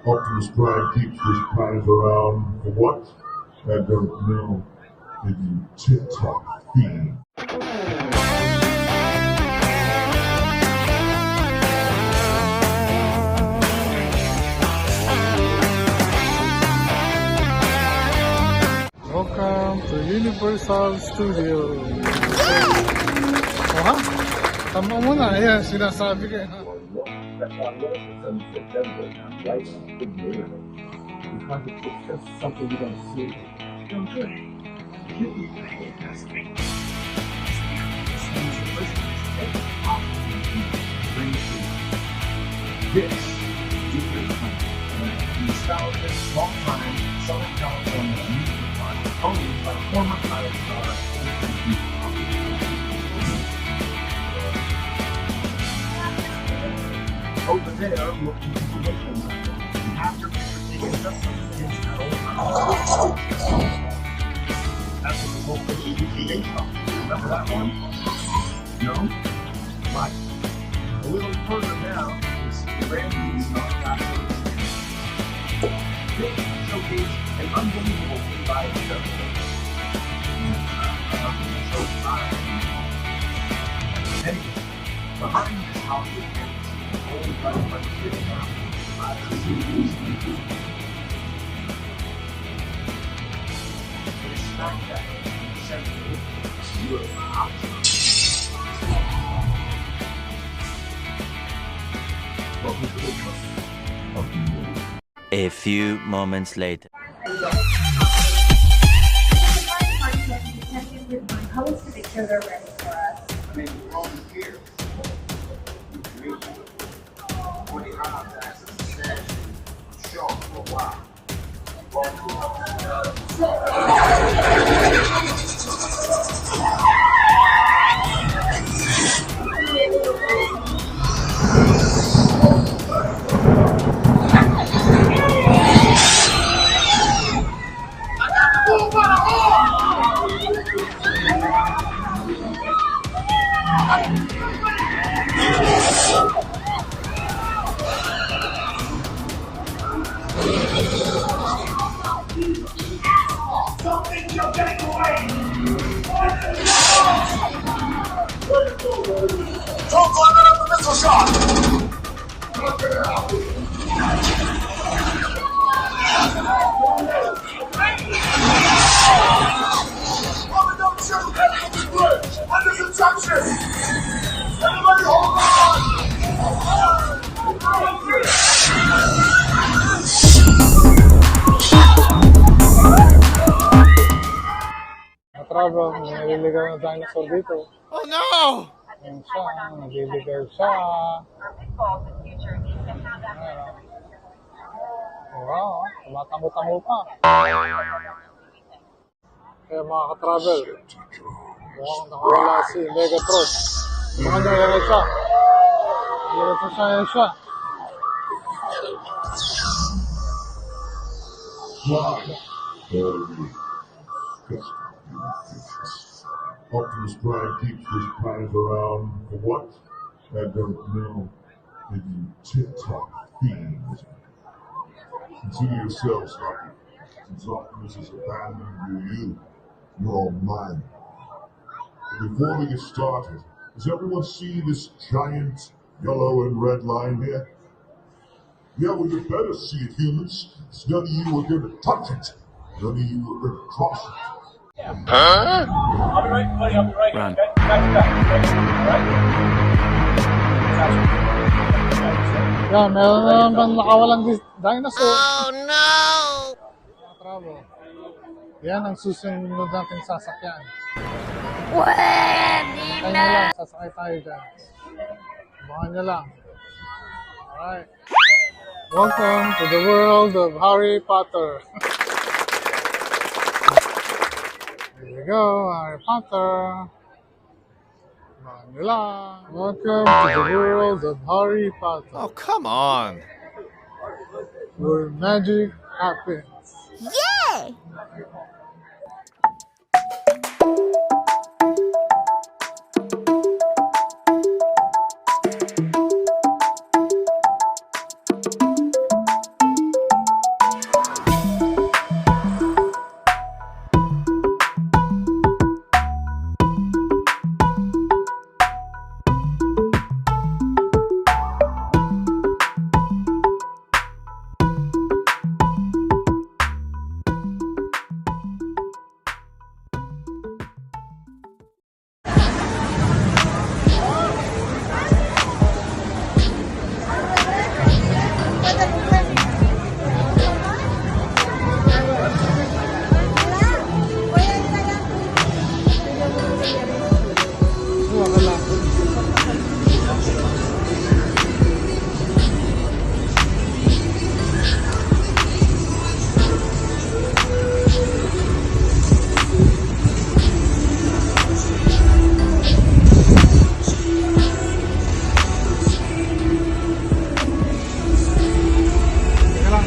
Optimus Prime keeps this planet around for what? I don't know. Maybe TikTok feed. Welcome to Universal Studios. Oh, ha? Tama mo na. Ayan, sinasabi ko. Ha? That's why love is in September now, right? Because it's just something you don't see. Feel good. This is your time. Nostalgia, long time, Southern California amusement park, owned by former pilot star. Over there, looking at the mission level. After taking just something that's what the whole thing is based on. Remember that one? No? Right. A little further down is brand new non-factor. This showcase an unbelievable live show. So fine. Anyway, behind this house is old by smack that central zero A few moments later. How is to make sure they're ready for us? I mean, we're all here. 20 hours access to stand show for a while. Don't climb it up the missile shot! Mother, don't shoot! It's bridge! Under construction! Everybody hold on! Katravel, may naliligaw na dinosaur dito. Oh no! Ayan siya, naliligaw siya. Wow, tumatango-tango pa. Kaya mga katravel, mukhang nakawala si Megatron. Mukhang nakawala siya. Nakawala siya, yan siya. Optimus Prime keeps this planet around for what? I don't know. Maybe TikTok feed. Consider yourselves lucky. Since Optimus has abandoned you're all mine. But before we get started, does everyone see this giant yellow and red line here? Yeah, well, you better see it, humans. It's none of you are going to touch it. None of you are going to cross it. I'll be right, buddy. I'll be right. Run. Back. Alright? Yan, meron na naman nakawalang dinosaur. Oh no! Bravo. Yan ang susunod nating sasakyan. Pwede Tayo na lang, sasakay tayo dyan. Abangan nyo lang. Alright. Welcome to the world of Harry Potter. Here we go, Harry Potter. Abangan nyo lang. Welcome to the world of Harry Potter. Oh, come on. Where magic happens. Yay!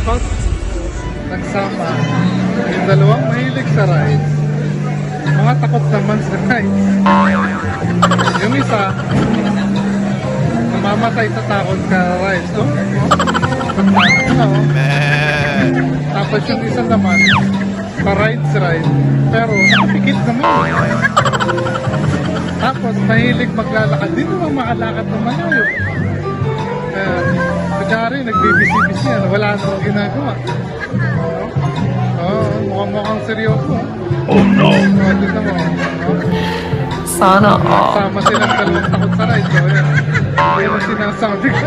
takot, nagsama. Yung dalawang mahilig sa rides, mga takot naman sa rides. Yung isa, namamatay sa takot ka rides, no? Man. Tapos yung isa naman, pa-rides, pero nakapikit naman. Tapos mahilig maglalakad, di naman makalakad ng malayo. Kunyari, nagbibisi-bisi, wala namang ginagawa. Mukhang seryoso. Oh no! Tignan mo. Sana all. Sama silang dalawang takot sa ride. So, yan ang sinasabi ko.